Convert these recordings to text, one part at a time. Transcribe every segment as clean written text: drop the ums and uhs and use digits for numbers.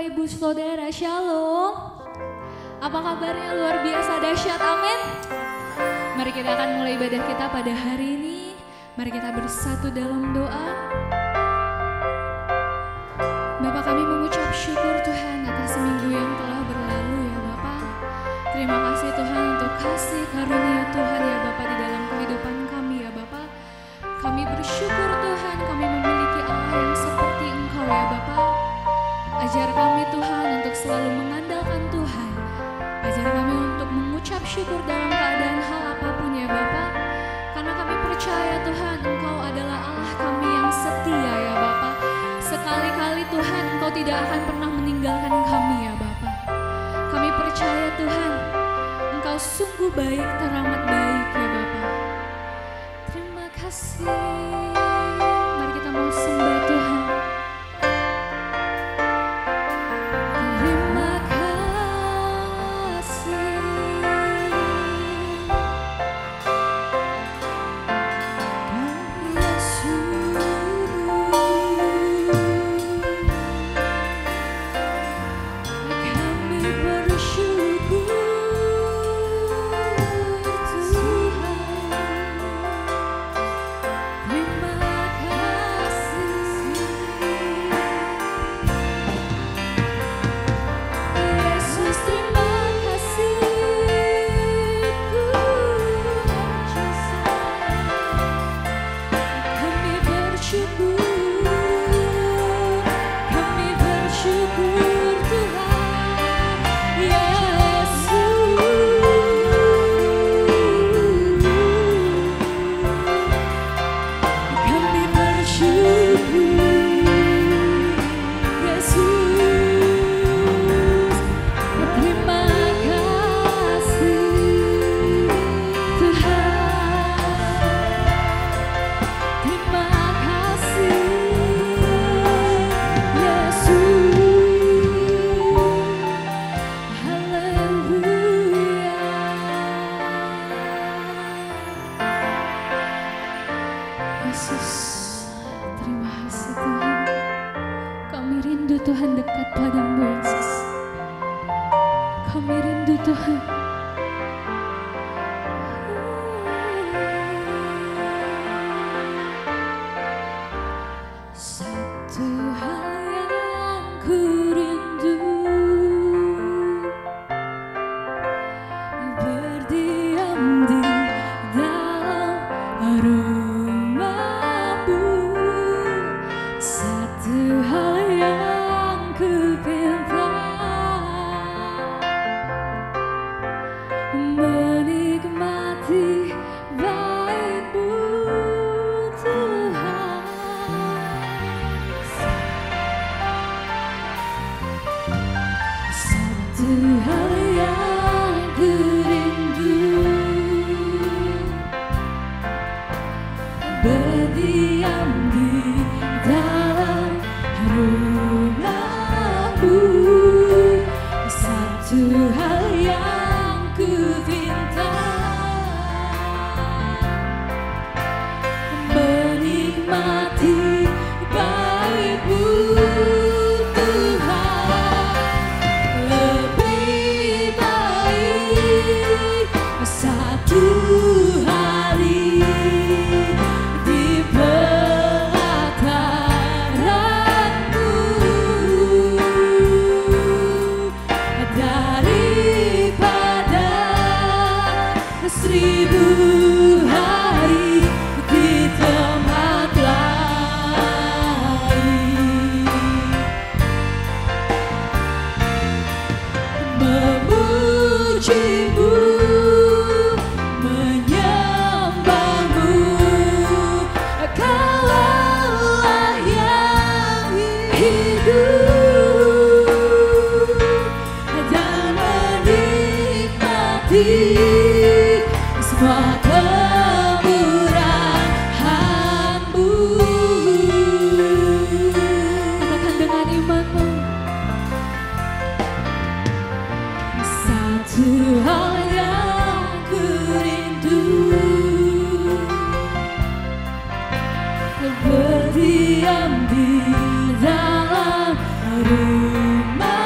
Bapak Ibu Saudara, Shalom. Apa kabarnya? Luar biasa dahsyat, amin. Mari kita akan mulai ibadah kita pada hari ini. Mari kita bersatu dalam doa. Bapak, kami mengucap syukur Tuhan atas minggu yang telah berlalu ya Bapak. Terima kasih Tuhan untuk kasih karunia Tuhan ya Bapak di dalam kehidupan kami ya Bapak. Kami bersyukur Tuhan kami memiliki Allah yang seperti Engkau ya Bapak. Ajar kami Tuhan untuk selalu mengandalkan Tuhan. Ajar kami untuk mengucap syukur dalam keadaan hal apapun ya Bapak. Karena kami percaya Tuhan Engkau adalah Allah kami yang setia ya Bapak. Sekali-kali Tuhan Engkau tidak akan pernah meninggalkan kami ya Bapak. Kami percaya Tuhan Engkau sungguh baik, teramat baik ya Bapak. Terima kasih. Mari kita mau sembah Tuhan. Terima kasih. Tuhan dekat padamu Yesus. Kami rindu Tuhan. Satu hal yang ku rindu, berdiam di dalam rumah-Mu. Satu hal yang menikmati baik-Mu Tuhan. Satu hal yang ku rindu, berdiam di dalam rumah-Mu. Satu hal yang ku pinta, menikmati baik-Mu Tuhan. Lebih baik satu hari di pelataran-Mu daripada 1000 hari di tempat lain. Memuji-Mu, menyembah-Mu, Kaulah yang hidup dan menikmati semua kemurahan-Mu. Katakan dengan iman-Mu. Satu hal yang ku rindu, berdiam di dalam rumah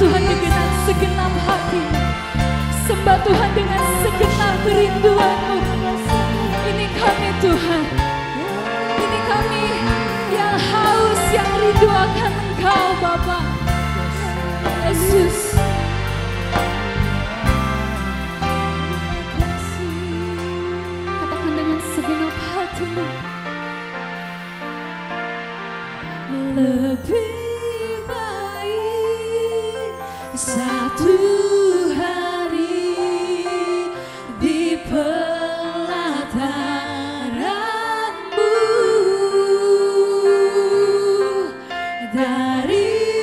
Tuhan dengan segenap hati, sembah Tuhan dengan segenap kerinduanmu. Ini kami Tuhan, ini kami yang haus, yang rindu akan Engkau Bapa. Yesus, katakan dengan segenap hatimu, lebih satu hari di pelataran-Mu daripada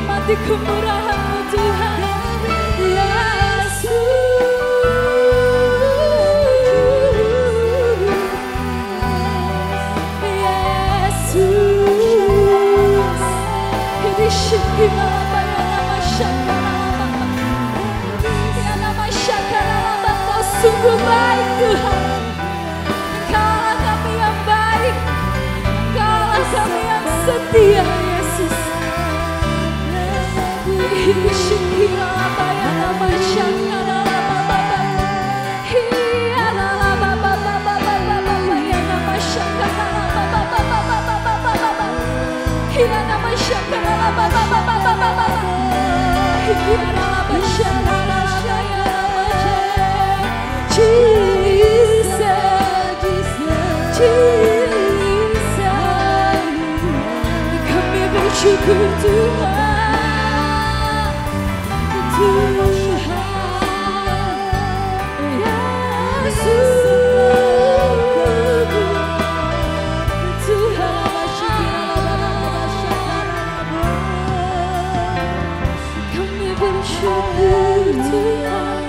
nikmati kemurahan-Mu Tuhan. Sungguh baik Tuhan, Engkaulah kami yang baik, Engkaulah kami yang setia Yesus. Kami bersyukur Tuhan, Yesus, kami bersyukur Tuhan,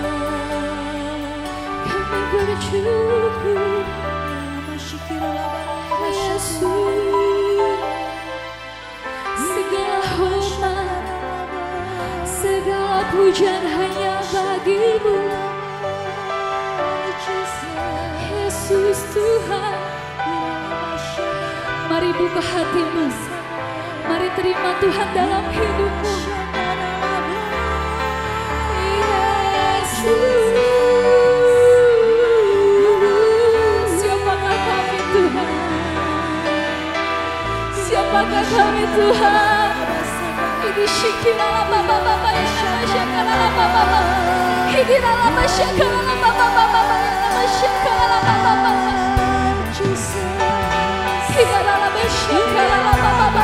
kami bersyukur Yesus. Segala hormat, segala pujian hanya bagi-Mu, Yesus Tuhan. Mari buka hati-Mu, mari terima Tuhan dalam hidup-Mu. Yesus, siapakah kami Tuhan? Siapakah kami Tuhan? Ini syikirlah Bapa yang nama syakirlah Bapa. Hidiralah masyakirlah Bapa yang nama syakirlah Bapa. Hidiralah masyakirlah Bapa.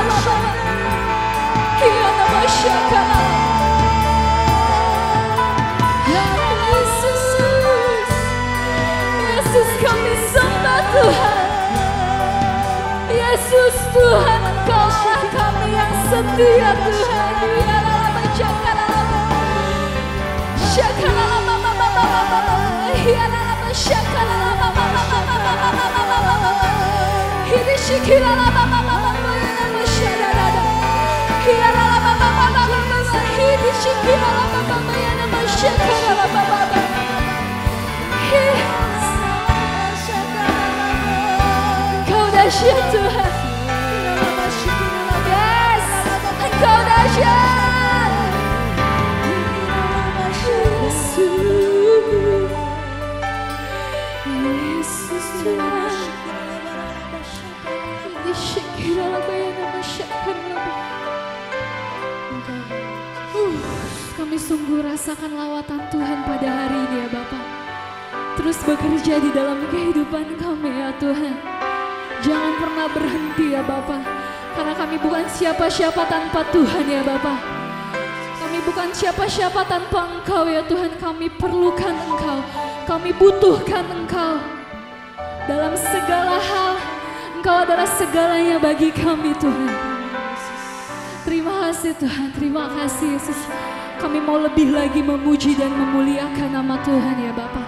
Hidiralah masyakirlah. Yesus, Yesus kami sembah Tuhan. Yesus Tuhan, Engkaulah kami yang setia Tuhan. Hidiralah masyakirlah syakirlah Bapa. Hidiralah masyakirlah Bapa. Hidishikirlah Bapa yang nama syakirlah. Hidiralah Bapa. Hidishikirlah Bapa yang nama syakirlah Bapa. Engkau dahsyat Tuhan. Yes, Engkau dahsyat. Yesus Tuhan. Hidishikirlah Bapa yang nama syakirlah. Kami sungguh rasakan lawatan Tuhan pada hari ini ya Bapa. Terus bekerja di dalam kehidupan kami ya Tuhan. Jangan pernah berhenti ya Bapa. Karena kami bukan siapa-siapa tanpa Tuhan ya Bapa. Kami bukan siapa-siapa tanpa Engkau ya Tuhan. Kami perlukan Engkau. Kami butuhkan Engkau. Dalam segala hal, Engkau adalah segalanya bagi kami Tuhan. Terima kasih Tuhan, terima kasih Yesus. Kami mau lebih lagi memuji dan memuliakan nama Tuhan ya Bapa.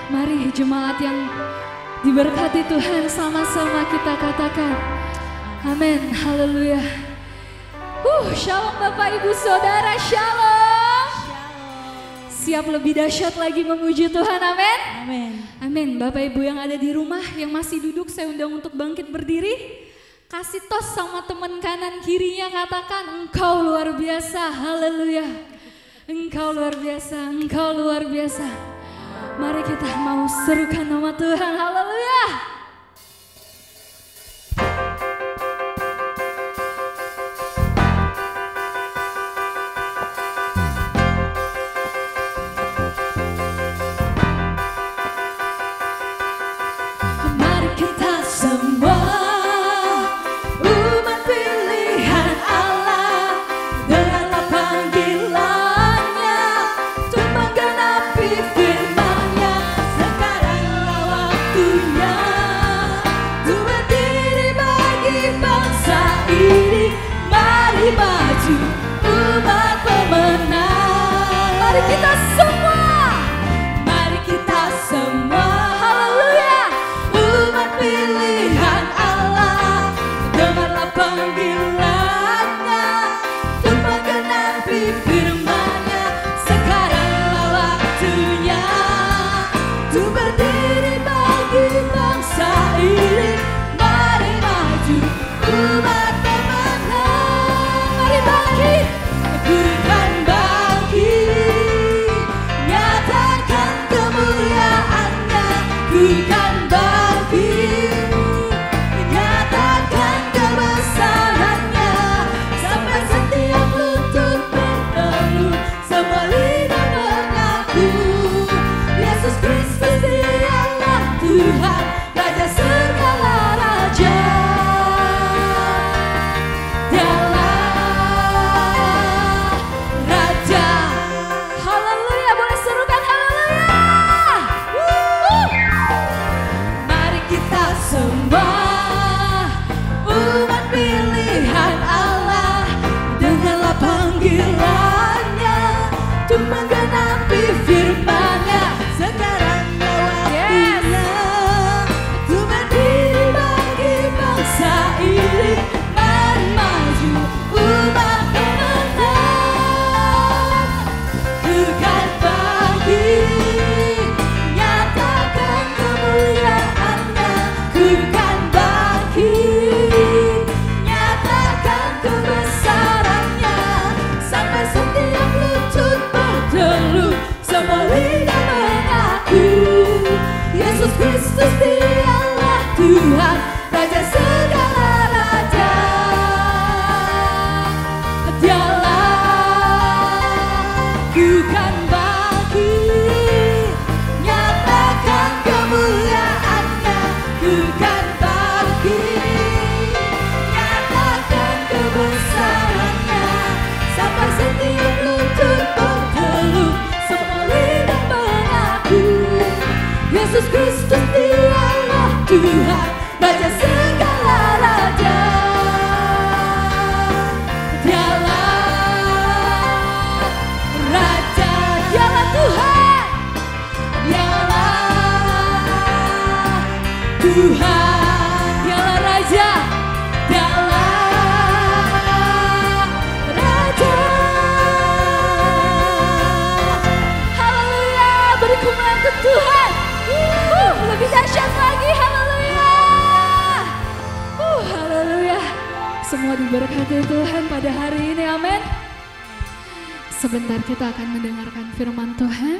Mari jemaat yang diberkati Tuhan, sama-sama kita katakan amin, haleluya. Shalom Bapak Ibu Saudara, shalom. Siap lebih dahsyat lagi memuji Tuhan, amin. Amin. Amin. Bapak Ibu yang ada di rumah, yang masih duduk, saya undang untuk bangkit berdiri. Kasih tos sama teman kanan kirinya, katakan Engkau luar biasa, haleluya. Engkau luar biasa, Engkau luar biasa. Mari kita mau serukan nama Tuhan, haleluya. Mari kita semua Firman-Nya, sekaranglah waktunya. maju, umat pemenang. Mari kita semua, mari kita semua, haleluya, umat pilihan Allah. Dengarlah panggilannya untuk menggenapi firman-Nya. Sekaranglah waktunya untuk berdiri bagi bangsa ini. Mari maju, umat pemenang. Mari bangkit, bukan bangkit, nyatakan kemuliaan-Nya. Bukan bangkit, nyatakan kebesaran-Nya. Sampai setiap lutut bertelut, semua lidah mengaku Yesus Kristus Dialah Tuhan, Raja segala raja. Dialah Raja. Haleluya, boleh serukan haleluya. Mari kita semua, umat pilihan Allah. Dengarlah panggilannya untuk menggenapi firman-Nya. Sekaranglah waktunya untuk berdiri bagi bangsa ini. Mari maju, umat pemenang. Bukan bangkit, nyatakan kemuliaan-Nya. Bukan bangkit, nyatakan kebesaran-Nya. Sampai setiap lutut bertelut, semua lidah mengaku Yesus Kristus Dialah Tuhan, Raja segala raja. Dialah bukan bangkit, nyatakan kemuliaan-Nya. Bukan bangkit, nyatakan kebesaran-Nya. Sampai setiap lutut bertelut, semua lidah mengaku Yesus Kristus Dialah Tuhan, Raja segala raja. Dialah Raja, Dialah Tuhan, Dialah Tuhan, Dialah Raja, Dialah Raja. Haleluya, beri kemuliaan untuk Tuhan. Lebih dahsyat lagi, haleluya. Haleluya. Semua diberkati Tuhan pada hari ini, amin. Sebentar kita akan mendengarkan firman Tuhan.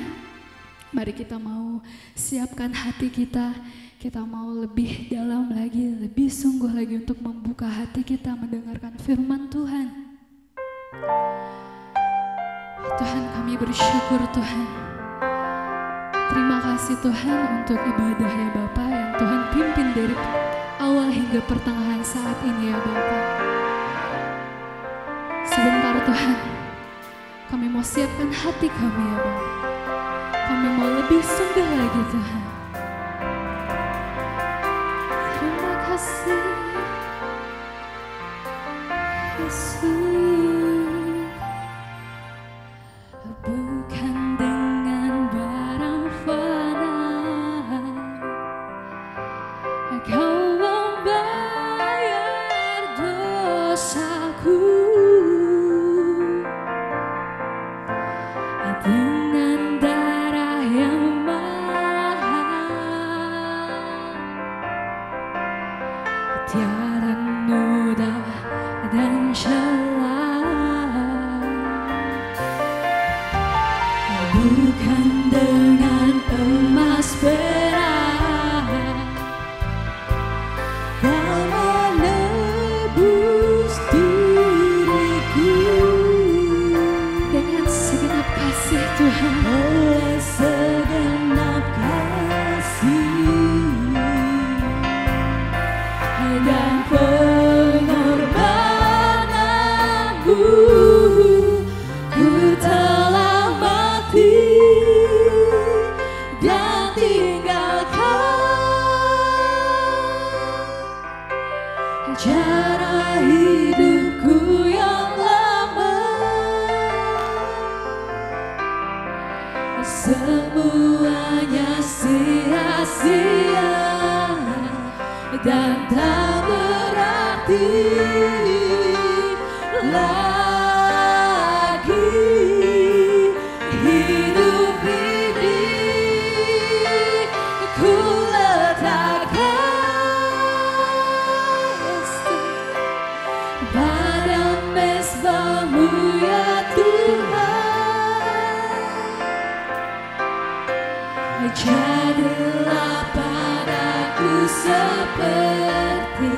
Mari kita mau siapkan hati kita. Kita mau lebih dalam lagi, lebih sungguh lagi untuk membuka hati kita mendengarkan firman Tuhan. Tuhan, kami bersyukur Tuhan. Terima kasih Tuhan untuk ibadah ya Bapa yang Tuhan pimpin dari awal hingga pertengahan saat ini ya Bapa. Sebentar Tuhan, kami mau siapkan hati kami ya Bapa. Kami mau lebih sungguh lagi Tuhan. Terima kasih Yesus. Bukan dengan barang fana Kau membayar dosaku, dengan darah yang mahal. Tiada noda dan celah, bukan dengan emas perak Kau menebus diriku. Dengan segenap kasih Tuhan, oleh segenap kasih dan pengorbananmu, ku telah mati dan tinggalkan cara hidupku yang mesbah-Mu ya Tuhan. Jadilah padaku seperti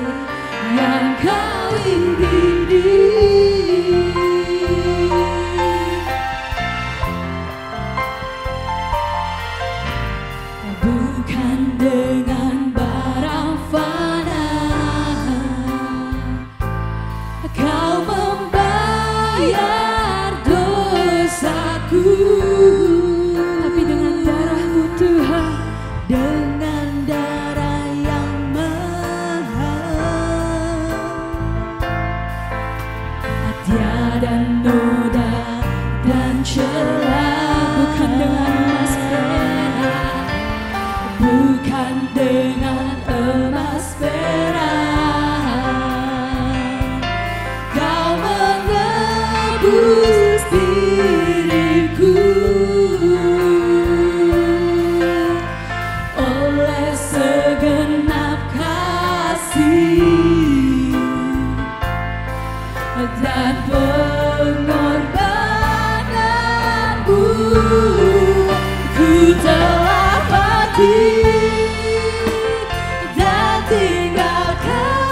yang Kau ingini. Bukan dengan barang fana Kau membayar dosaku, tapi dengan darah-Mu Tuhan, dengan darah yang mahal. Tiada noda dan celah, bukan dengan emas perak, bukan dengan emas perak. Kau menebus diriku oleh segenap kasih dan pengorbanan-Mu. Ku telah mati dan tinggalkan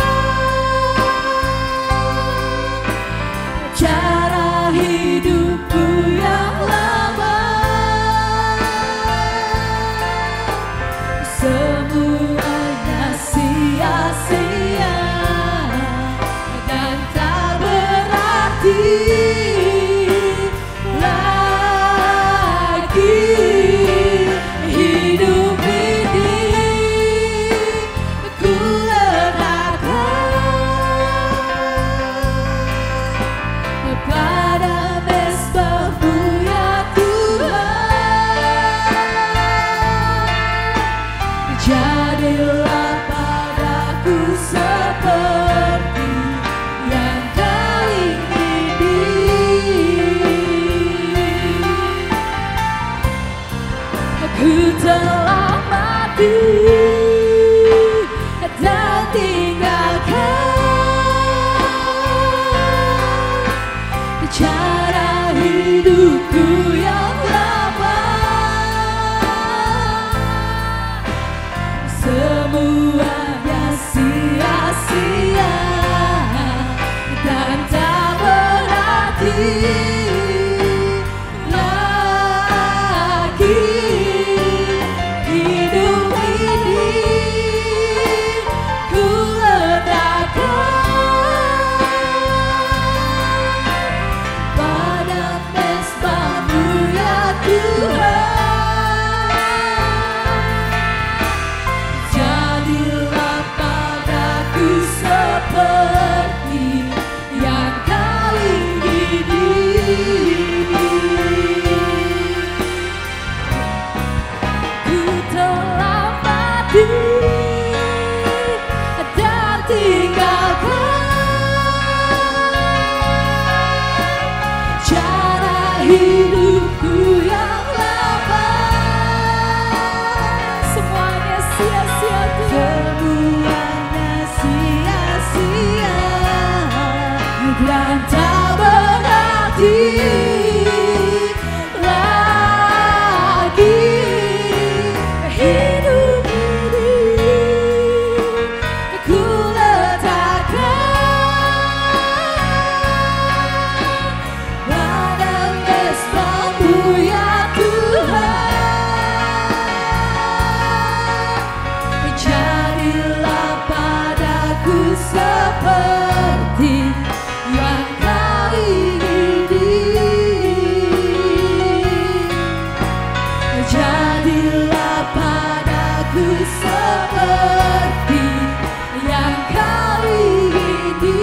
cara hidupku yang lama. Semuanya sia-sia dan tak berarti lagi. Hidup ini ku letakkan pada mesbah-Mu ya Tuhan. Jadilah padaku seperti yang Kau ingini. Ku telah mati dan tinggalkan cara hidupku yang lama. Semuanya sia-sia dan tak berarti lagi. Hidup ini ku letakkan pada mesbah-Mu ya Tuhan. Jadilah padaku seperti yang Kau ingini. Ku telah mati dan tinggalkan cara hidupku yang lama. Semuanya sia-sia Tuhan. Semuanya sia-sia dan tak berarti lagi. Hidup ini ku letakkan pada mesbah-Mu ya Tuhan. Jadilah padaku seperti yang Kau ingini. Jadilah padaku seperti yang Kau ingini.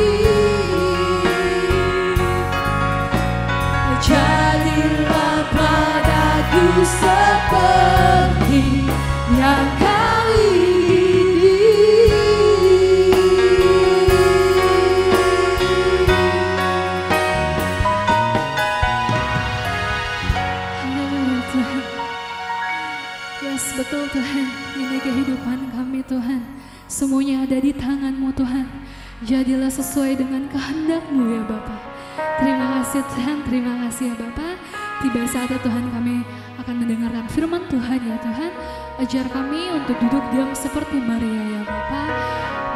Jadilah padaku seperti yang Kau ingini. Haleluya Tuhan. Yes, betul Tuhan. Ini kehidupan kami Tuhan. Semuanya ada di tangan-Mu Tuhan. Jadilah sesuai dengan kehendak-Mu ya Bapa. kasih Tuhan, terima kasih ya Bapa. Tiba saatnya Tuhan kami akan mendengarkan firman Tuhan ya Tuhan. Ajar kami untuk duduk diam seperti Maria ya Bapa.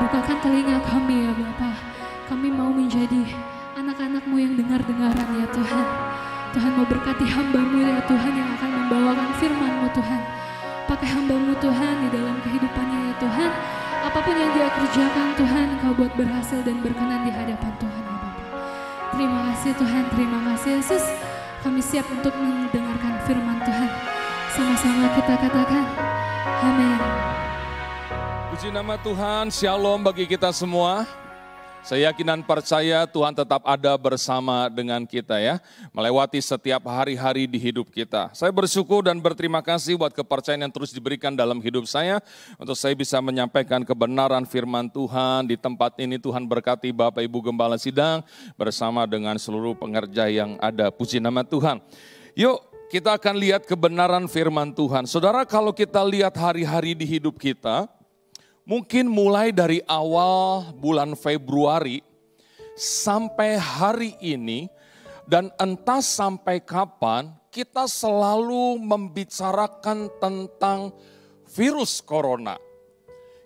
Bukakan telinga kami ya Bapa. Kami mau menjadi anak-anak-Mu yang dengar-dengaran ya Tuhan. Tuhan mau berkati hamba-Mu ya Tuhan yang akan membawakan firman-Mu Tuhan. Pakai hamba-Mu Tuhan di dalam kehidupannya ya Tuhan. Apapun yang dia kerjakan Tuhan, Kau buat berhasil dan berkenan di hadapan Tuhan ya Bapa. Terima kasih Tuhan, terima kasih Yesus. Kami siap untuk mendengarkan firman Tuhan. Sama-sama kita katakan, amin. Puji nama Tuhan, shalom bagi kita semua. Saya yakin dan percaya Tuhan tetap ada bersama dengan kita ya, melewati setiap hari-hari di hidup kita. Saya bersyukur dan berterima kasih buat kepercayaan yang terus diberikan dalam hidup saya, untuk saya bisa menyampaikan kebenaran firman Tuhan di tempat ini. Tuhan berkati Bapak Ibu Gembala Sidang bersama dengan seluruh pengerja yang ada. Puji nama Tuhan. Yuk kita akan lihat kebenaran firman Tuhan. Saudara, kalau kita lihat hari-hari di hidup kita, mungkin mulai dari awal bulan Februari sampai hari ini, dan entah sampai kapan, kita selalu membicarakan tentang virus corona.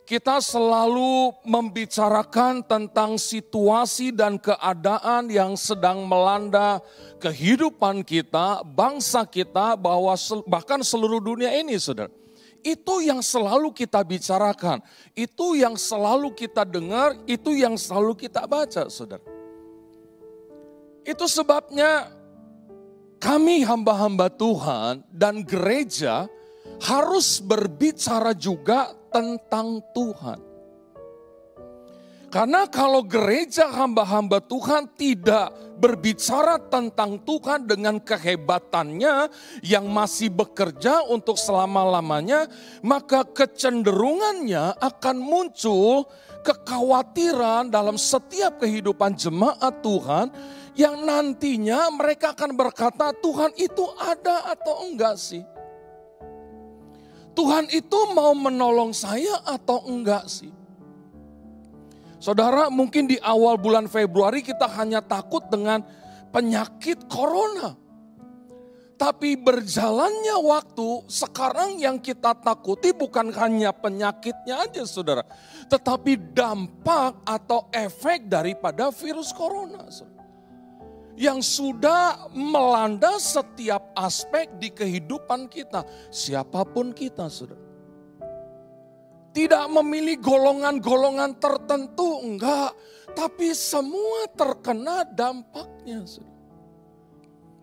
Kita selalu membicarakan tentang situasi dan keadaan yang sedang melanda kehidupan kita, bangsa kita, bahkan seluruh dunia ini, saudara. Itu yang selalu kita bicarakan, itu yang selalu kita dengar, itu yang selalu kita baca, saudara. Itu sebabnya kami hamba-hamba Tuhan dan gereja harus berbicara juga tentang Tuhan. Karena kalau gereja hamba-hamba Tuhan tidak berbicara tentang Tuhan dengan kehebatannya yang masih bekerja untuk selama-lamanya, maka kecenderungannya akan muncul kekhawatiran dalam setiap kehidupan jemaat Tuhan, yang nantinya mereka akan berkata, Tuhan itu ada atau enggak sih? Tuhan itu mau menolong saya atau enggak sih? Saudara, mungkin di awal bulan Februari kita hanya takut dengan penyakit corona. Tapi berjalannya waktu, sekarang yang kita takuti bukan hanya penyakitnya aja, saudara. Tetapi dampak atau efek daripada virus corona, saudara, yang sudah melanda setiap aspek di kehidupan kita. Siapapun kita, saudara. Tidak memilih golongan-golongan tertentu, enggak. Tapi semua terkena dampaknya.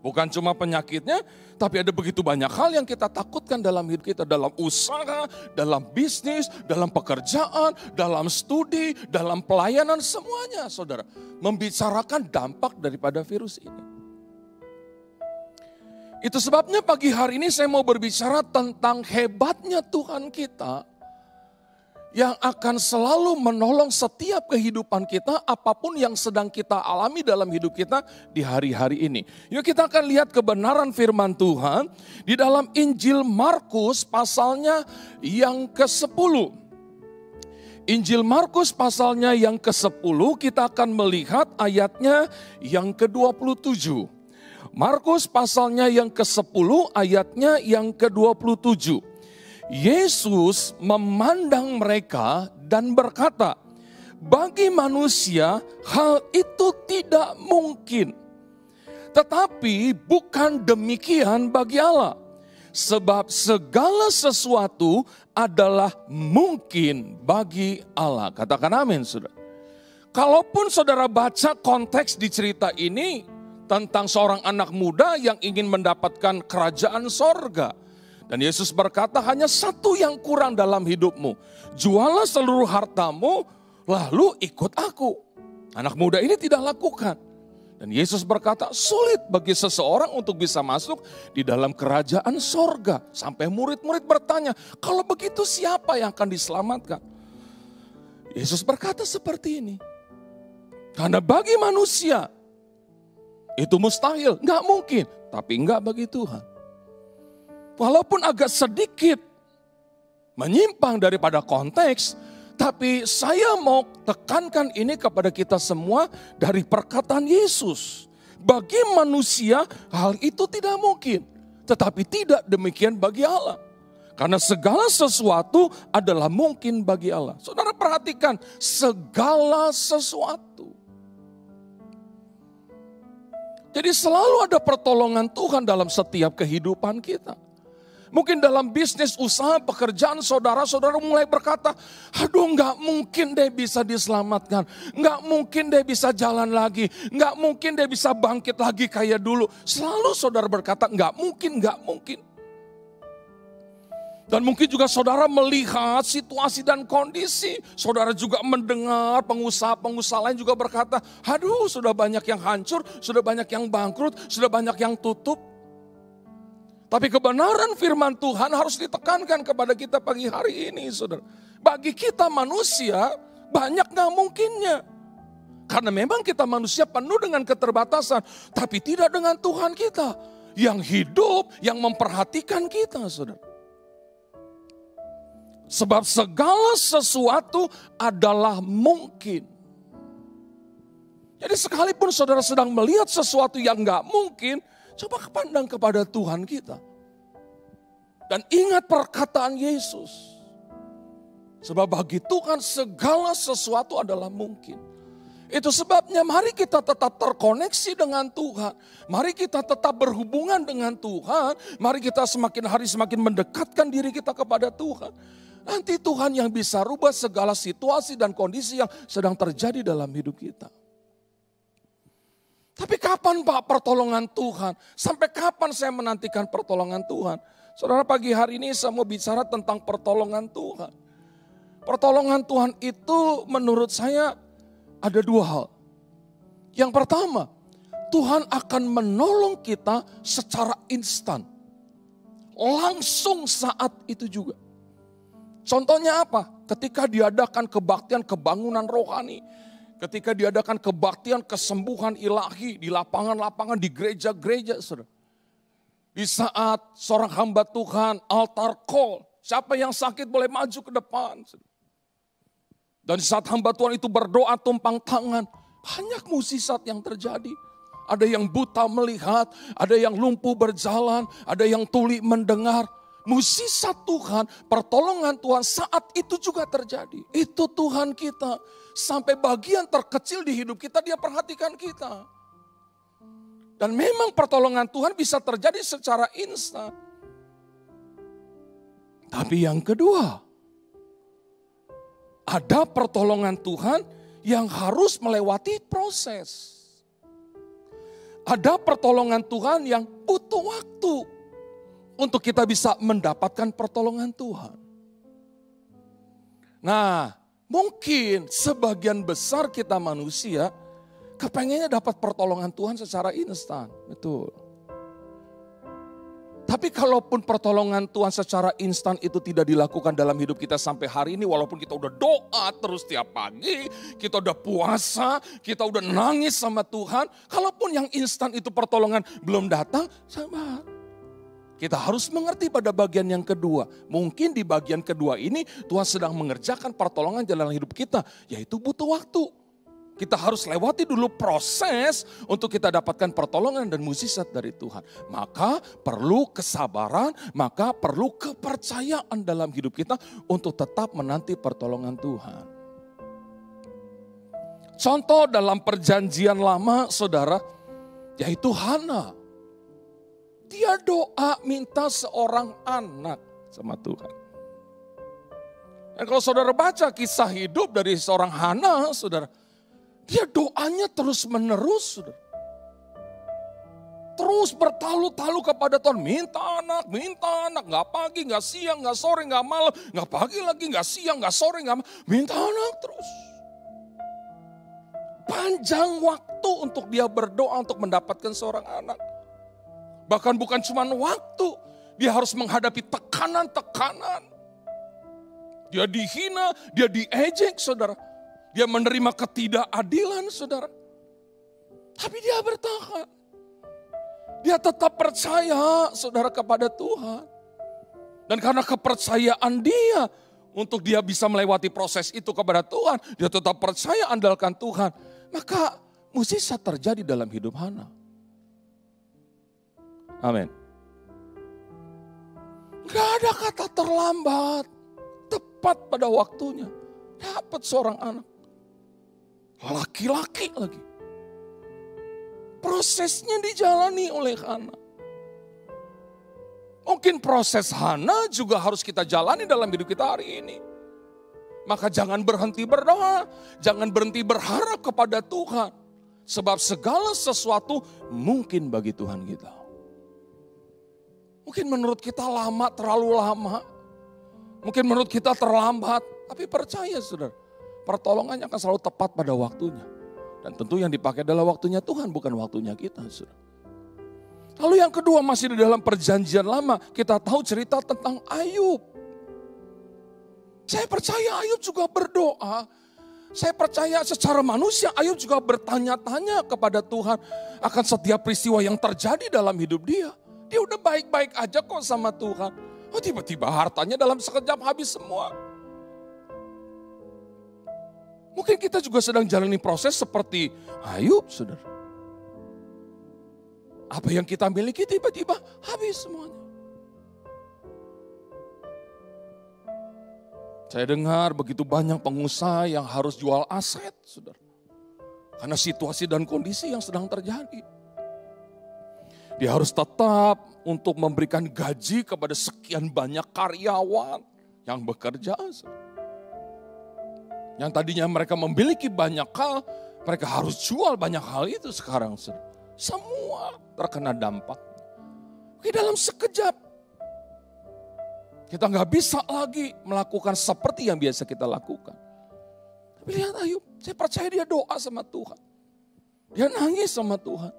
Bukan cuma penyakitnya, tapi ada begitu banyak hal yang kita takutkan dalam hidup kita. Dalam usaha, dalam bisnis, dalam pekerjaan, dalam studi, dalam pelayanan, semuanya saudara. Membicarakan dampak daripada virus ini. Itu sebabnya pagi hari ini saya mau berbicara tentang hebatnya Tuhan kita, yang akan selalu menolong setiap kehidupan kita, apapun yang sedang kita alami dalam hidup kita di hari-hari ini. Yuk kita akan lihat kebenaran firman Tuhan di dalam Injil Markus pasalnya yang ke-10. Injil Markus pasalnya yang ke-10, kita akan melihat ayatnya yang ke-27. Markus pasalnya yang ke-10 ayatnya yang ke-27. Yesus memandang mereka dan berkata, bagi manusia hal itu tidak mungkin. Tetapi bukan demikian bagi Allah. Sebab segala sesuatu adalah mungkin bagi Allah. Katakan amin, saudara. Kalaupun saudara baca konteks di cerita ini tentang seorang anak muda yang ingin mendapatkan kerajaan sorga. Dan Yesus berkata, hanya satu yang kurang dalam hidupmu. Jualah seluruh hartamu, lalu ikut aku. Anak muda ini tidak lakukan. Dan Yesus berkata, sulit bagi seseorang untuk bisa masuk di dalam kerajaan sorga. Sampai murid-murid bertanya, kalau begitu siapa yang akan diselamatkan? Yesus berkata seperti ini. Karena bagi manusia itu mustahil, nggak mungkin. Tapi nggak bagi Tuhan. Walaupun agak sedikit menyimpang daripada konteks, tapi saya mau tekankan ini kepada kita semua dari perkataan Yesus. Bagi manusia hal itu tidak mungkin. Tetapi tidak demikian bagi Allah. Karena segala sesuatu adalah mungkin bagi Allah. Saudara perhatikan, segala sesuatu. Jadi selalu ada pertolongan Tuhan dalam setiap kehidupan kita. Mungkin dalam bisnis, usaha, pekerjaan saudara-saudara mulai berkata, aduh nggak mungkin deh bisa diselamatkan. Nggak mungkin deh bisa jalan lagi. Nggak mungkin deh bisa bangkit lagi kayak dulu. Selalu saudara berkata, nggak mungkin, nggak mungkin. Dan mungkin juga saudara melihat situasi dan kondisi. Saudara juga mendengar pengusaha-pengusaha lain juga berkata, aduh sudah banyak yang hancur, sudah banyak yang bangkrut, sudah banyak yang tutup. Tapi kebenaran firman Tuhan harus ditekankan kepada kita pagi hari ini, saudara. Bagi kita manusia, banyak gak mungkinnya. Karena memang kita manusia penuh dengan keterbatasan. Tapi tidak dengan Tuhan kita. Yang hidup, yang memperhatikan kita, saudara. Sebab segala sesuatu adalah mungkin. Jadi sekalipun saudara sedang melihat sesuatu yang gak mungkin, coba pandang kepada Tuhan kita. Dan ingat perkataan Yesus. Sebab bagi Tuhan segala sesuatu adalah mungkin. Itu sebabnya mari kita tetap terkoneksi dengan Tuhan. Mari kita tetap berhubungan dengan Tuhan. Mari kita semakin hari semakin mendekatkan diri kita kepada Tuhan. Nanti Tuhan yang bisa rubah segala situasi dan kondisi yang sedang terjadi dalam hidup kita. Tapi kapan Pak pertolongan Tuhan? Sampai kapan saya menantikan pertolongan Tuhan? Saudara, pagi hari ini saya mau bicara tentang pertolongan Tuhan. Pertolongan Tuhan itu menurut saya ada dua hal. Yang pertama, Tuhan akan menolong kita secara instan. Langsung saat itu juga. Contohnya apa? Ketika diadakan kebaktian kebangunan rohani. Ketika diadakan kebaktian kesembuhan ilahi di lapangan-lapangan, di gereja-gereja, saudara. Di saat seorang hamba Tuhan, altar call, siapa yang sakit boleh maju ke depan. Saudara. Dan di saat hamba Tuhan itu berdoa tumpang tangan, banyak mukjizat yang terjadi. Ada yang buta melihat, ada yang lumpuh berjalan, ada yang tuli mendengar. Mukjizat Tuhan, pertolongan Tuhan saat itu juga terjadi. Itu Tuhan kita. Sampai bagian terkecil di hidup kita dia perhatikan kita. Dan memang pertolongan Tuhan bisa terjadi secara instan. Tapi yang kedua, ada pertolongan Tuhan yang harus melewati proses. Ada pertolongan Tuhan yang butuh waktu untuk kita bisa mendapatkan pertolongan Tuhan. Nah, mungkin sebagian besar kita manusia kepengennya dapat pertolongan Tuhan secara instan. Betul. Tapi kalaupun pertolongan Tuhan secara instan itu tidak dilakukan dalam hidup kita sampai hari ini, walaupun kita udah doa terus tiap pagi, kita udah puasa, kita udah nangis sama Tuhan, kalaupun yang instan itu pertolongan belum datang, sabar. Kita harus mengerti pada bagian yang kedua. Mungkin di bagian kedua ini Tuhan sedang mengerjakan pertolongan dalam hidup kita, yaitu butuh waktu. Kita harus lewati dulu proses untuk kita dapatkan pertolongan dan mukjizat dari Tuhan. Maka perlu kesabaran, maka perlu kepercayaan dalam hidup kita untuk tetap menanti pertolongan Tuhan. Contoh dalam perjanjian lama saudara, yaitu Hana. Dia doa minta seorang anak sama Tuhan. Dan kalau saudara baca kisah hidup dari seorang Hana, saudara, dia doanya terus menerus, saudara. Terus bertalu-talu kepada Tuhan, minta anak, gak pagi, gak siang, gak sore, gak malam, gak pagi lagi, gak siang, gak sore, gak malam, minta anak terus. Panjang waktu untuk dia berdoa untuk mendapatkan seorang anak. Bahkan bukan cuma waktu, dia harus menghadapi tekanan-tekanan. Dia dihina, dia diejek, saudara. Dia menerima ketidakadilan, saudara. Tapi dia bertahan. Dia tetap percaya, saudara, kepada Tuhan. Dan karena kepercayaan dia, untuk dia bisa melewati proses itu kepada Tuhan, dia tetap percaya andalkan Tuhan. Maka mukjizat terjadi dalam hidup Hana. Amin. Gak ada kata terlambat. Tepat pada waktunya. Dapat seorang anak. Laki-laki lagi. Prosesnya dijalani oleh Hana. Mungkin proses Hana juga harus kita jalani dalam hidup kita hari ini. Maka jangan berhenti berdoa. Jangan berhenti berharap kepada Tuhan. Sebab segala sesuatu mungkin bagi Tuhan kita. Mungkin menurut kita lama, terlalu lama. Mungkin menurut kita terlambat. Tapi percaya saudara, pertolongannya akan selalu tepat pada waktunya. Dan tentu yang dipakai adalah waktunya Tuhan, bukan waktunya kita saudara. Lalu yang kedua, masih di dalam perjanjian lama, kita tahu cerita tentang Ayub. Saya percaya Ayub juga berdoa. Saya percaya secara manusia Ayub juga bertanya-tanya kepada Tuhan akan setiap peristiwa yang terjadi dalam hidup dia. Dia udah baik-baik aja kok sama Tuhan. Oh tiba-tiba hartanya dalam sekejap habis semua. Mungkin kita juga sedang jalani proses seperti Ayub, saudara. Apa yang kita miliki tiba-tiba habis semuanya. Saya dengar begitu banyak pengusaha yang harus jual aset, saudara. Karena situasi dan kondisi yang sedang terjadi. Dia harus tetap untuk memberikan gaji kepada sekian banyak karyawan yang bekerja. Yang tadinya mereka memiliki banyak hal, mereka harus jual banyak hal itu sekarang. Semua terkena dampak. Oke, dalam sekejap. Kita nggak bisa lagi melakukan seperti yang biasa kita lakukan. Tapi lihat Ayub, saya percaya dia doa sama Tuhan. Dia nangis sama Tuhan.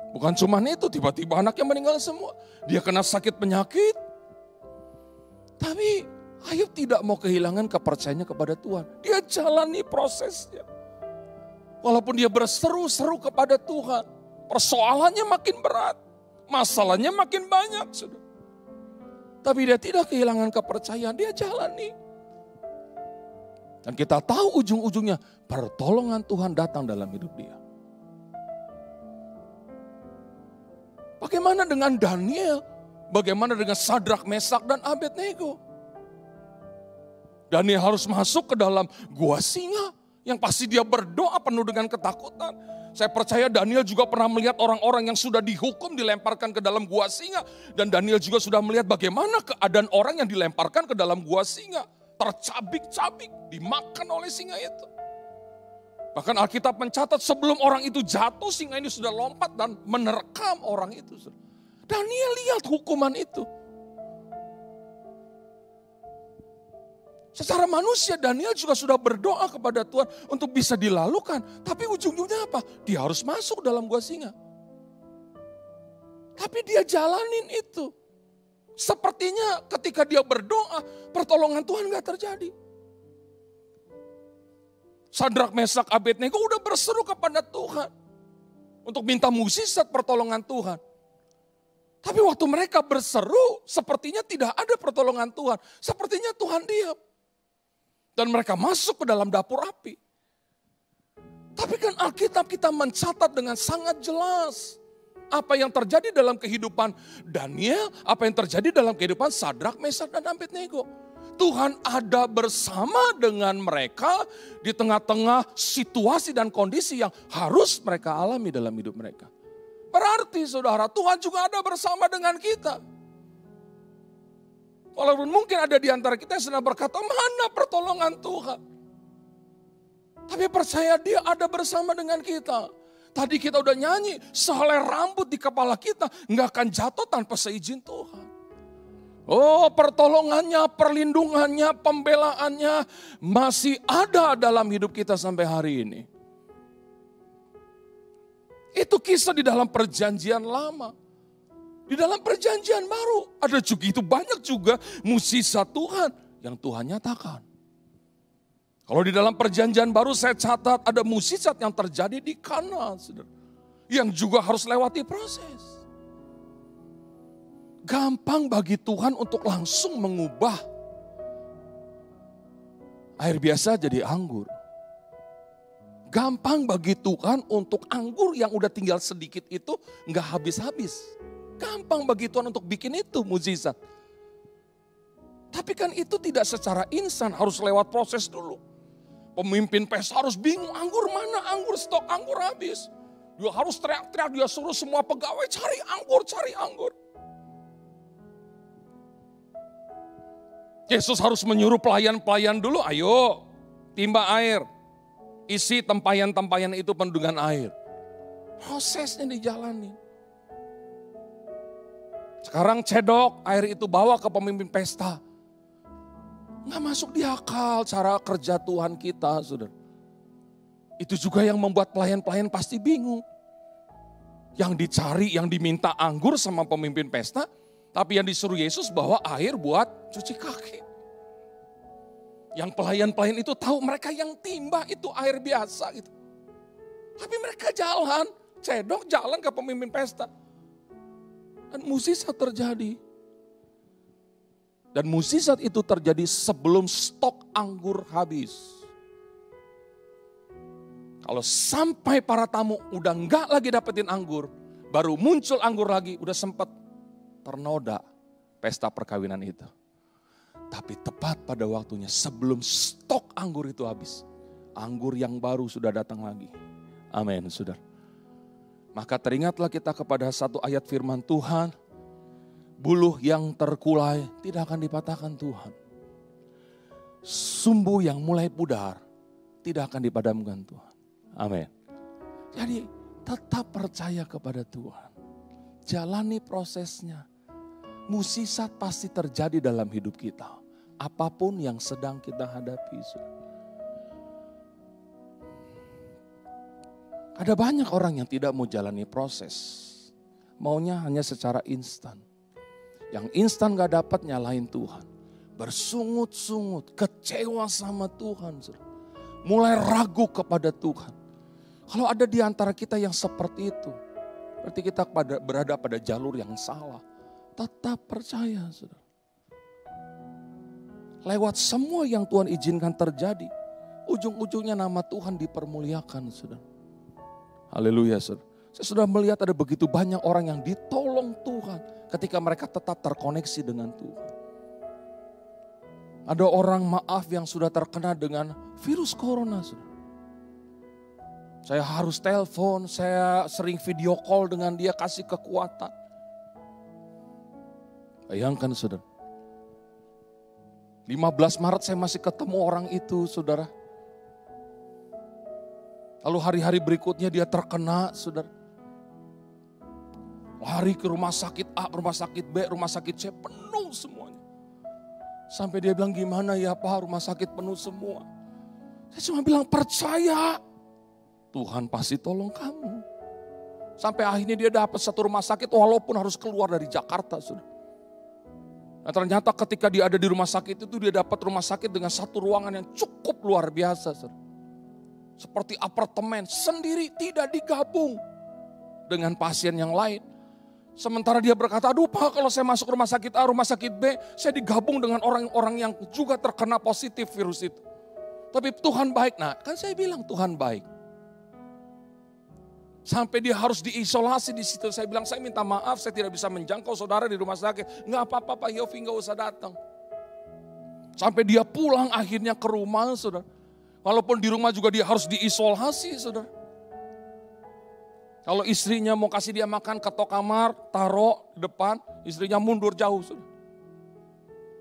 Bukan cuma itu, tiba-tiba anaknya meninggal semua. Dia kena sakit penyakit. Tapi Ayub tidak mau kehilangan kepercayaannya kepada Tuhan. Dia jalani prosesnya. Walaupun dia berseru-seru kepada Tuhan. Persoalannya makin berat. Masalahnya makin banyak. Saudara. Tapi dia tidak kehilangan kepercayaan. Dia jalani. Dan kita tahu ujung-ujungnya pertolongan Tuhan datang dalam hidup dia. Bagaimana dengan Daniel? Bagaimana dengan Sadrak, Mesak, dan Abednego? Daniel harus masuk ke dalam gua singa. Yang pasti dia berdoa penuh dengan ketakutan. Saya percaya Daniel juga pernah melihat orang-orang yang sudah dihukum dilemparkan ke dalam gua singa. Dan Daniel juga sudah melihat bagaimana keadaan orang yang dilemparkan ke dalam gua singa. Tercabik-cabik, dimakan oleh singa itu. Bahkan Alkitab mencatat sebelum orang itu jatuh, singa ini sudah lompat dan menerkam orang itu. Daniel lihat hukuman itu. Secara manusia Daniel juga sudah berdoa kepada Tuhan untuk bisa dilalukan. Tapi ujung-ujungnya apa? Dia harus masuk dalam gua singa. Tapi dia jalanin itu. Sepertinya ketika dia berdoa, pertolongan Tuhan gak terjadi. Sadrak, Mesak, Abednego udah berseru kepada Tuhan. Untuk minta mukjizat pertolongan Tuhan. Tapi waktu mereka berseru, sepertinya tidak ada pertolongan Tuhan. Sepertinya Tuhan diam. Dan mereka masuk ke dalam dapur api. Tapi kan Alkitab kita mencatat dengan sangat jelas. Apa yang terjadi dalam kehidupan Daniel, apa yang terjadi dalam kehidupan Sadrak, Mesak, dan Abednego. Tuhan ada bersama dengan mereka di tengah-tengah situasi dan kondisi yang harus mereka alami dalam hidup mereka. Berarti saudara, Tuhan juga ada bersama dengan kita. Walaupun mungkin ada di antara kita yang sedang berkata, mana pertolongan Tuhan? Tapi percaya dia ada bersama dengan kita. Tadi kita udah nyanyi, sehelai rambut di kepala kita nggak akan jatuh tanpa seizin Tuhan. Oh, pertolongannya, perlindungannya, pembelaannya masih ada dalam hidup kita sampai hari ini. Itu kisah di dalam perjanjian lama. Di dalam perjanjian baru ada juga itu banyak juga mukjizat Tuhan yang Tuhan nyatakan. Kalau di dalam perjanjian baru saya catat ada mukjizat yang terjadi di Kana, saudara, yang juga harus lewati proses. Gampang bagi Tuhan untuk langsung mengubah air biasa jadi anggur. Gampang bagi Tuhan untuk anggur yang udah tinggal sedikit itu nggak habis-habis. Gampang bagi Tuhan untuk bikin itu mukjizat. Tapi kan itu tidak secara instan, harus lewat proses dulu. Pemimpin pesta harus bingung, anggur mana, anggur, stok anggur habis. Dia harus teriak-teriak, dia suruh semua pegawai cari anggur, cari anggur. Yesus harus menyuruh pelayan-pelayan dulu, ayo timba air. Isi tempayan-tempayan itu penuh dengan air. Prosesnya dijalani. Sekarang cedok, air itu bawa ke pemimpin pesta. Nggak masuk di akal cara kerja Tuhan kita, saudara. Itu juga yang membuat pelayan-pelayan pasti bingung. Yang dicari, yang diminta anggur sama pemimpin pesta, tapi yang disuruh Yesus bawa air buat cuci kaki. Yang pelayan-pelayan itu tahu mereka yang timba itu air biasa gitu. Tapi mereka jalan, cedok jalan ke pemimpin pesta. Dan mukjizat terjadi. Dan mukjizat itu terjadi sebelum stok anggur habis. Kalau sampai para tamu udah enggak lagi dapetin anggur, baru muncul anggur lagi, udah sempat ternoda pesta perkawinan itu. Tapi tepat pada waktunya sebelum stok anggur itu habis, anggur yang baru sudah datang lagi. Amin, saudara. Maka teringatlah kita kepada satu ayat firman Tuhan, buluh yang terkulai tidak akan dipatahkan Tuhan. Sumbu yang mulai pudar tidak akan dipadamkan Tuhan. Amin. Jadi tetap percaya kepada Tuhan. Jalani prosesnya. Mukjizat pasti terjadi dalam hidup kita. Apapun yang sedang kita hadapi. Ada banyak orang yang tidak mau jalani proses. Maunya hanya secara instan. Yang instan gak dapat nyalahin Tuhan. Bersungut-sungut, kecewa sama Tuhan. Mulai ragu kepada Tuhan. Kalau ada di antara kita yang seperti itu, berarti kita berada pada jalur yang salah. Tetap percaya, saudara. Lewat semua yang Tuhan izinkan terjadi, ujung-ujungnya nama Tuhan dipermuliakan, saudara. Haleluya, saudara. Saya sudah melihat ada begitu banyak orang yang ditolong Tuhan ketika mereka tetap terkoneksi dengan Tuhan. Ada orang maaf yang sudah terkena dengan virus corona, saudara. Saya harus telepon, saya sering video call dengan dia, kasih kekuatan. Bayangkan, saudara. 15 Maret saya masih ketemu orang itu, saudara. Lalu hari-hari berikutnya dia terkena, saudara. Lari ke rumah sakit A, rumah sakit B, rumah sakit C, penuh semuanya. Sampai dia bilang, gimana ya Pak, rumah sakit penuh semua. Saya cuma bilang, percaya. Tuhan pasti tolong kamu. Sampai akhirnya dia dapat satu rumah sakit walaupun harus keluar dari Jakarta, saudara. Nah, ternyata ketika dia ada di rumah sakit itu dia dapat rumah sakit dengan satu ruangan yang cukup luar biasa, saudara. Seperti apartemen sendiri, tidak digabung dengan pasien yang lain. Sementara dia berkata, aduh Pak, kalau saya masuk rumah sakit A, rumah sakit B, saya digabung dengan orang-orang yang juga terkena positif virus itu. Tapi Tuhan baik. Nah, kan saya bilang Tuhan baik. Sampai dia harus diisolasi di situ. Saya bilang, saya minta maaf, saya tidak bisa menjangkau saudara di rumah sakit. Enggak apa-apa Pak Yofi, enggak usah datang. Sampai dia pulang akhirnya ke rumah, saudara. Walaupun di rumah juga dia harus diisolasi, saudara. Kalau istrinya mau kasih dia makan, ketok kamar, taruh di depan, istrinya mundur jauh, saudara.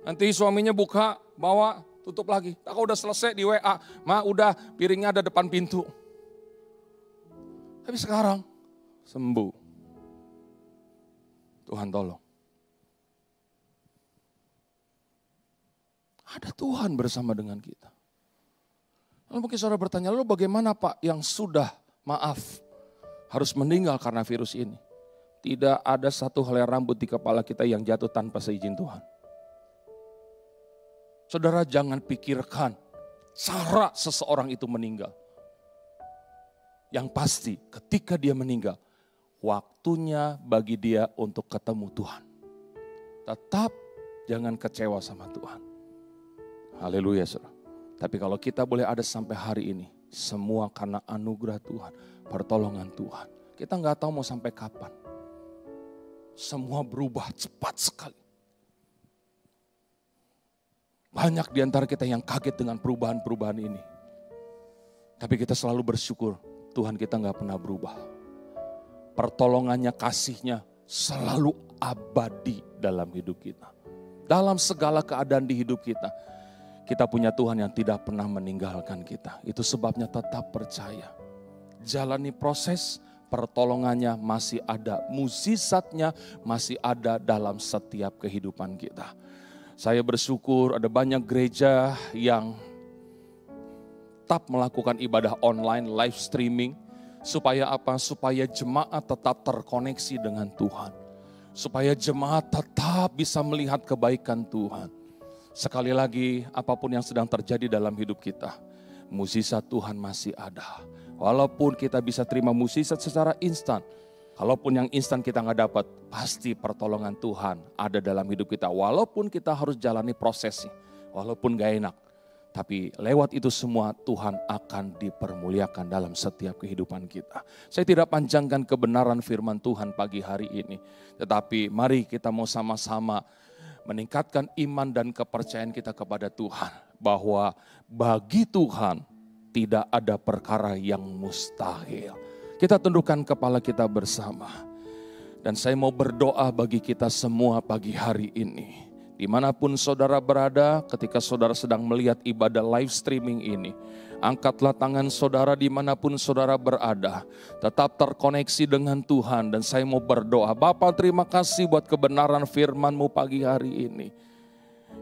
Nanti suaminya buka, bawa, tutup lagi. Kalau udah selesai di WA, Ma udah piringnya ada depan pintu. Tapi sekarang sembuh. Tuhan tolong. Ada Tuhan bersama dengan kita. Lalu mungkin saudara bertanya, lalu bagaimana Pak yang sudah maaf harus meninggal karena virus ini? Tidak ada satu helai rambut di kepala kita yang jatuh tanpa seizin Tuhan. Saudara jangan pikirkan cara seseorang itu meninggal. Yang pasti ketika dia meninggal, waktunya bagi dia untuk ketemu Tuhan. Tetap jangan kecewa sama Tuhan. Haleluya, saudara. Tapi kalau kita boleh ada sampai hari ini, semua karena anugerah Tuhan, pertolongan Tuhan. Kita nggak tahu mau sampai kapan. semua berubah cepat sekali. Banyak di antara kita yang kaget dengan perubahan-perubahan ini. Tapi kita selalu bersyukur Tuhan kita gak pernah berubah. Pertolongannya, kasihnya selalu abadi dalam hidup kita. Dalam segala keadaan di hidup kita. Kita punya Tuhan yang tidak pernah meninggalkan kita. Itu sebabnya tetap percaya. Jalani proses, pertolongannya masih ada. Mukjizatnya masih ada dalam setiap kehidupan kita. Saya bersyukur ada banyak gereja yang tetap melakukan ibadah online, live streaming. Supaya apa? Supaya jemaat tetap terkoneksi dengan Tuhan. Supaya jemaat tetap bisa melihat kebaikan Tuhan. Sekali lagi, apapun yang sedang terjadi dalam hidup kita, mukjizat Tuhan masih ada. Walaupun kita bisa terima mukjizat secara instan, kalaupun yang instan kita nggak dapat, pasti pertolongan Tuhan ada dalam hidup kita. Walaupun kita harus jalani prosesnya, walaupun gak enak. Tapi lewat itu semua Tuhan akan dipermuliakan dalam setiap kehidupan kita. Saya tidak panjangkan kebenaran firman Tuhan pagi hari ini. Tetapi mari kita mau sama-sama meningkatkan iman dan kepercayaan kita kepada Tuhan. Bahwa bagi Tuhan tidak ada perkara yang mustahil. Kita tundukkan kepala kita bersama. Dan saya mau berdoa bagi kita semua pagi hari ini. Dimanapun saudara berada, ketika saudara sedang melihat ibadah live streaming ini, angkatlah tangan saudara dimanapun saudara berada. Tetap terkoneksi dengan Tuhan dan saya mau berdoa. Bapa, terima kasih buat kebenaran firman-Mu pagi hari ini.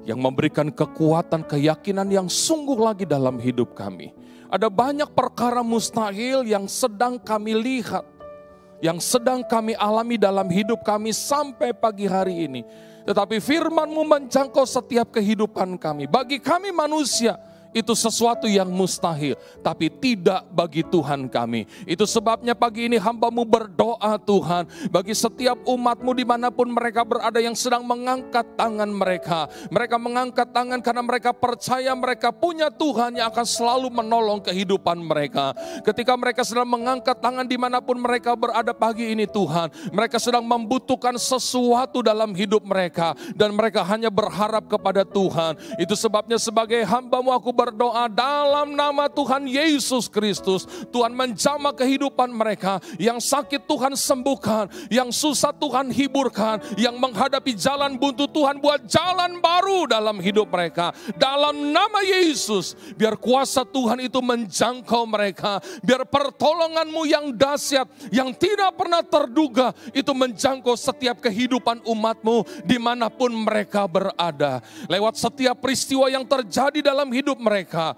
Yang memberikan kekuatan, keyakinan yang sungguh lagi dalam hidup kami. Ada banyak perkara mustahil yang sedang kami lihat, yang sedang kami alami dalam hidup kami sampai pagi hari ini. Tetapi firman-Mu menjangkau setiap kehidupan kami. Bagi kami manusia, itu sesuatu yang mustahil, tapi tidak bagi Tuhan kami. Itu sebabnya pagi ini hamba-Mu berdoa Tuhan, bagi setiap umat-Mu dimanapun mereka berada yang sedang mengangkat tangan mereka. Mereka mengangkat tangan karena mereka percaya mereka punya Tuhan yang akan selalu menolong kehidupan mereka. Ketika mereka sedang mengangkat tangan dimanapun mereka berada pagi ini Tuhan, mereka sedang membutuhkan sesuatu dalam hidup mereka. Dan mereka hanya berharap kepada Tuhan. Itu sebabnya sebagai hamba-Mu aku berdoa dalam nama Tuhan Yesus Kristus. Tuhan menjamah kehidupan mereka. Yang sakit Tuhan sembuhkan. Yang susah Tuhan hiburkan. Yang menghadapi jalan buntu Tuhan buat jalan baru dalam hidup mereka. Dalam nama Yesus. Biar kuasa Tuhan itu menjangkau mereka. Biar pertolongan-Mu yang dahsyat. Yang tidak pernah terduga. Itu menjangkau setiap kehidupan umat-Mu. Dimanapun mereka berada. Lewat setiap peristiwa yang terjadi dalam hidup mereka,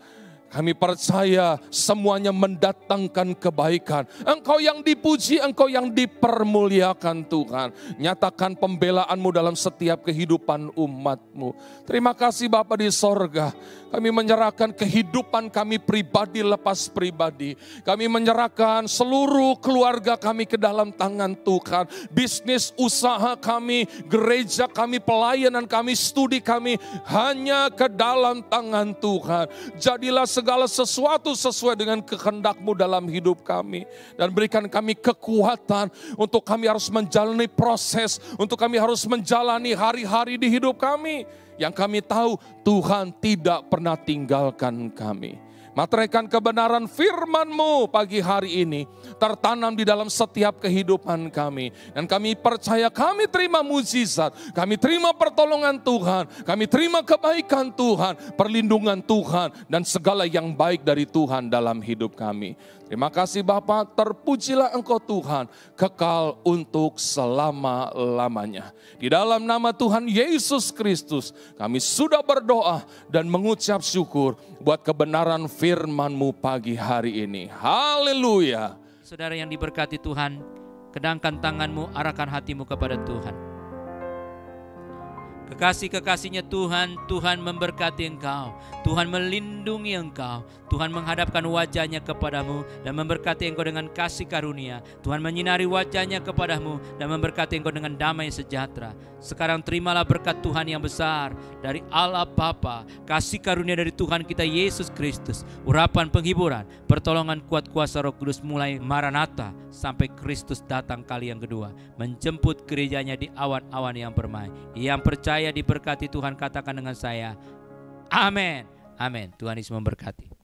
kami percaya semuanya mendatangkan kebaikan. Engkau yang dipuji, Engkau yang dipermuliakan Tuhan. Nyatakan pembelaan-Mu dalam setiap kehidupan umat-Mu. Terima kasih Bapa di sorga. Kami menyerahkan kehidupan kami pribadi lepas pribadi. Kami menyerahkan seluruh keluarga kami ke dalam tangan Tuhan. Bisnis, usaha kami, gereja kami, pelayanan kami, studi kami hanya ke dalam tangan Tuhan. Jadilah segala sesuatu sesuai dengan kehendak-Mu dalam hidup kami. Dan berikan kami kekuatan untuk kami harus menjalani proses. Untuk kami harus menjalani hari-hari di hidup kami. Yang kami tahu Tuhan tidak pernah tinggalkan kami. Materaikan kebenaran firman-Mu pagi hari ini tertanam di dalam setiap kehidupan kami. Dan kami percaya kami terima mukjizat, kami terima pertolongan Tuhan, kami terima kebaikan Tuhan, perlindungan Tuhan, dan segala yang baik dari Tuhan dalam hidup kami. Terima kasih Bapa, terpujilah Engkau Tuhan, kekal untuk selama-lamanya. Di dalam nama Tuhan Yesus Kristus, kami sudah berdoa dan mengucap syukur buat kebenaran firman-Mu pagi hari ini. Haleluya. Saudara yang diberkati Tuhan, kedangkan tanganmu, arahkan hatimu kepada Tuhan. Kekasih-kekasihnya Tuhan, Tuhan memberkati engkau, Tuhan melindungi engkau, Tuhan menghadapkan wajahnya kepadamu dan memberkati engkau dengan kasih karunia. Tuhan menyinari wajahnya kepadamu dan memberkati engkau dengan damai sejahtera. Sekarang terimalah berkat Tuhan yang besar dari Allah Bapa, kasih karunia dari Tuhan kita Yesus Kristus, urapan penghiburan, pertolongan kuat kuasa Roh Kudus mulai Maranatha sampai Kristus datang kali yang kedua, menjemput gerejanya di awan-awan yang permai. Yang percaya diberkati Tuhan katakan dengan saya, amin. Amin. Tuhan Yesus memberkati.